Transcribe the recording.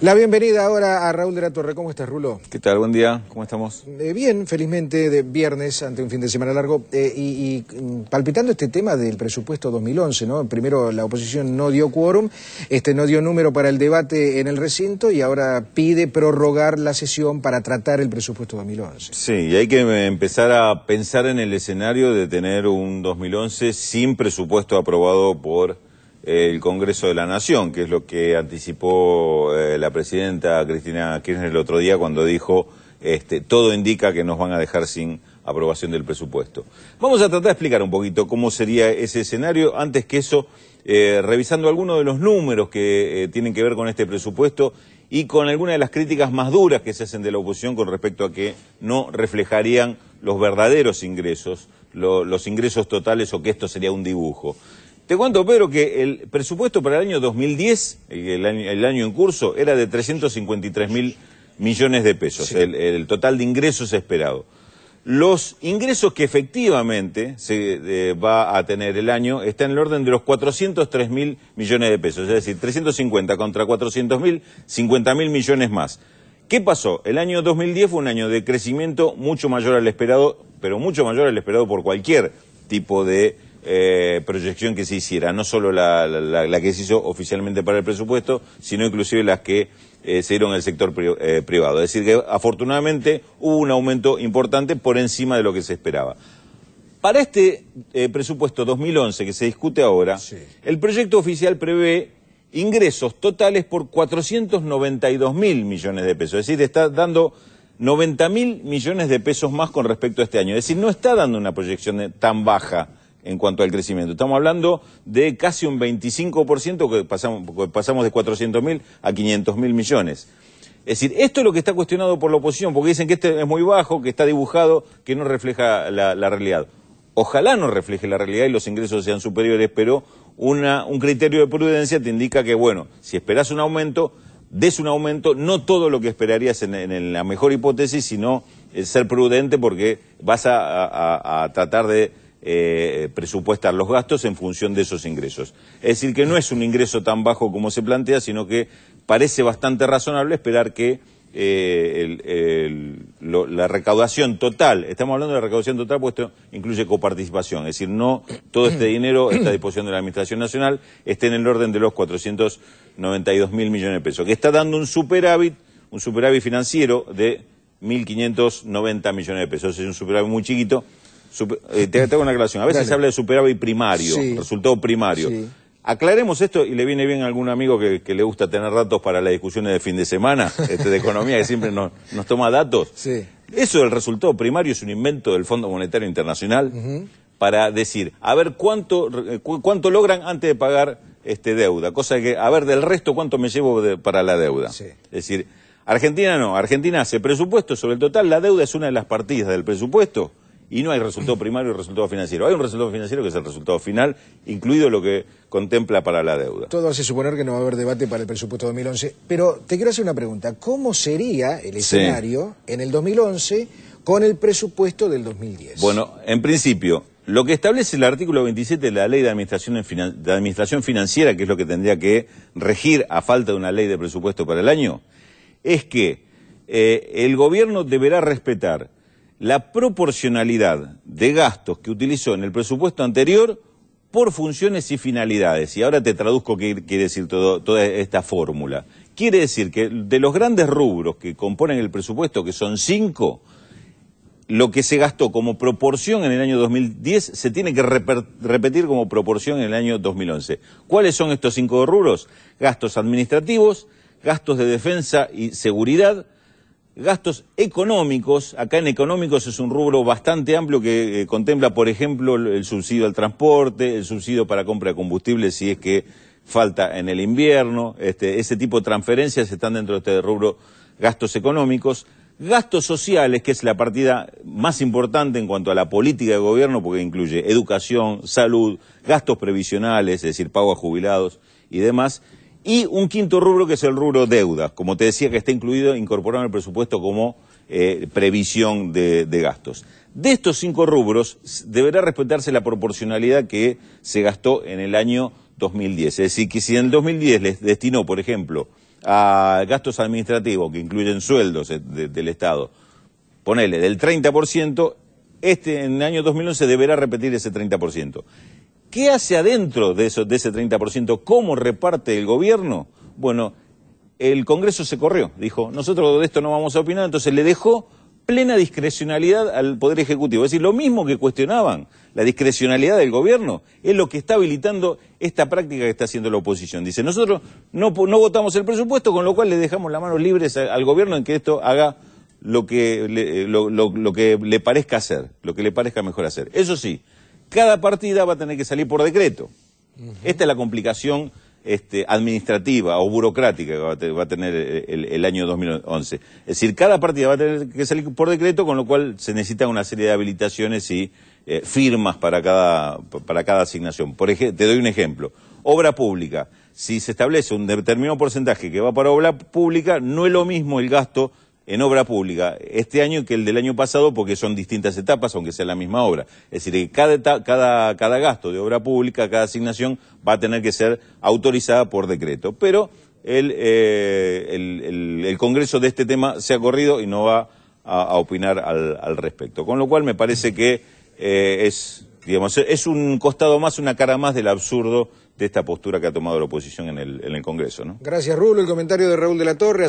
La bienvenida ahora a Raúl de la Torre. ¿Cómo estás, Rulo? ¿Qué tal? Buen día. ¿Cómo estamos? Bien, felizmente, de viernes, ante un fin de semana largo, y palpitando este tema del presupuesto 2011, ¿no? Primero la oposición no dio quórum, no dio número para el debate en el recinto y ahora pide prorrogar la sesión para tratar el presupuesto 2011. Sí, y hay que empezar a pensar en el escenario de tener un 2011 sin presupuesto aprobado por el Congreso de la Nación, que es lo que anticipó la presidenta Cristina Kirchner el otro día cuando dijo todo indica que nos van a dejar sin aprobación del presupuesto. Vamos a tratar de explicar un poquito cómo sería ese escenario. Antes que eso, revisando algunos de los números que tienen que ver con este presupuesto y con algunas de las críticas más duras que se hacen de la oposición con respecto a que no reflejarían los verdaderos ingresos, los ingresos totales, o que esto sería un dibujo. Te cuento, Pedro, que el presupuesto para el año 2010, el año en curso, era de 353.000 millones de pesos, sí. El total de ingresos esperado. Los ingresos que efectivamente se va a tener el año están en el orden de los 403.000 millones de pesos, es decir, 350 contra 400.000, 50.000 millones más. ¿Qué pasó? El año 2010 fue un año de crecimiento mucho mayor al esperado, pero mucho mayor al esperado por cualquier tipo de proyección que se hiciera, no solo la que se hizo oficialmente para el presupuesto, sino inclusive las que se dieron en el sector privado. Es decir, que afortunadamente hubo un aumento importante por encima de lo que se esperaba. Para este presupuesto 2011 que se discute ahora, sí, el proyecto oficial prevé ingresos totales por 492.000 millones de pesos, es decir, está dando 90.000 millones de pesos más con respecto a este año, es decir, no está dando una proyección tan baja en cuanto al crecimiento. Estamos hablando de casi un 25%, que pasamos de 400.000 a 500.000 millones. Es decir, esto es lo que está cuestionado por la oposición, porque dicen que este es muy bajo, que está dibujado, que no refleja la realidad. Ojalá no refleje la realidad y los ingresos sean superiores, pero un criterio de prudencia te indica que, bueno, si esperás un aumento, des un aumento, no todo lo que esperarías en la mejor hipótesis, sino ser prudente, porque vas a tratar de presupuestar los gastos en función de esos ingresos. Es decir, que no es un ingreso tan bajo como se plantea, sino que parece bastante razonable esperar que la recaudación total, estamos hablando de recaudación total, pues esto incluye coparticipación, es decir, no todo este dinero está a disposición de la Administración Nacional, esté en el orden de los 492.000 millones de pesos, que está dando un superávit financiero de 1.590 millones de pesos, es un superávit muy chiquito. Te hago una aclaración. A veces se habla de superávit primario, sí, resultado primario. Sí. Aclaremos esto, y le viene bien a algún amigo que le gusta tener datos para las discusiones de fin de semana, de economía, que siempre nos toma datos. Sí. Eso del resultado primario es un invento del Fondo Monetario Internacional para decir, a ver cuánto logran antes de pagar deuda, cosa que, a ver, del resto cuánto me llevo para la deuda. Sí. Es decir, Argentina no, Argentina hace presupuesto sobre el total, la deuda es una de las partidas del presupuesto, y no hay resultado primario y resultado financiero. Hay un resultado financiero que es el resultado final, incluido lo que contempla para la deuda. Todo hace suponer que no va a haber debate para el presupuesto 2011, pero te quiero hacer una pregunta. ¿Cómo sería el escenario en el 2011 con el presupuesto del 2010? Bueno, en principio, lo que establece el artículo 27 de la Ley de Administración Financiera, que es lo que tendría que regir a falta de una ley de presupuesto para el año, es que el gobierno deberá respetar la proporcionalidad de gastos que utilizó en el presupuesto anterior por funciones y finalidades. Y ahora te traduzco qué quiere decir toda esta fórmula. Quiere decir que de los grandes rubros que componen el presupuesto, que son 5, lo que se gastó como proporción en el año 2010 se tiene que repetir como proporción en el año 2011. ¿Cuáles son estos 5 rubros? Gastos administrativos, gastos de defensa y seguridad, gastos económicos. Acá en económicos es un rubro bastante amplio que contempla, por ejemplo, el subsidio al transporte, el subsidio para compra de combustible si es que falta en el invierno, ese tipo de transferencias están dentro de este rubro gastos económicos. Gastos sociales, que es la partida más importante en cuanto a la política de gobierno, porque incluye educación, salud, gastos previsionales, es decir, pago a jubilados y demás. Y un quinto rubro que es el rubro deuda, como te decía, que está incorporado en el presupuesto como previsión de gastos. De estos 5 rubros deberá respetarse la proporcionalidad que se gastó en el año 2010. Es decir, que si en el 2010 les destinó, por ejemplo, a gastos administrativos, que incluyen sueldos del Estado, ponele, del 30%, en el año 2011 deberá repetir ese 30%. ¿Qué hace adentro de ese 30%? ¿Cómo reparte el gobierno? Bueno, el Congreso se corrió, dijo, nosotros de esto no vamos a opinar, entonces le dejó plena discrecionalidad al Poder Ejecutivo. Es decir, lo mismo que cuestionaban la discrecionalidad del gobierno, es lo que está habilitando esta práctica que está haciendo la oposición. Dice, nosotros no votamos el presupuesto, con lo cual le dejamos las manos libres al gobierno en que esto haga lo que le parezca hacer, lo que le parezca mejor hacer. Eso sí, cada partida va a tener que salir por decreto. Esta es la complicación administrativa o burocrática que va a tener el año 2011. Es decir, cada partida va a tener que salir por decreto, con lo cual se necesita una serie de habilitaciones y firmas para cada asignación. Por ejemplo, te doy un ejemplo. Obra pública. Si se establece un determinado porcentaje que va para obra pública, no es lo mismo el gasto en obra pública este año que el del año pasado, porque son distintas etapas, aunque sea la misma obra. Es decir, que cada gasto de obra pública, cada asignación, va a tener que ser autorizada por decreto. Pero el Congreso de este tema se ha corrido y no va a opinar al respecto. Con lo cual me parece que es un costado más, una cara más del absurdo de esta postura que ha tomado la oposición en el Congreso, ¿no? Gracias, Rulo. El comentario de Raúl de la Torre.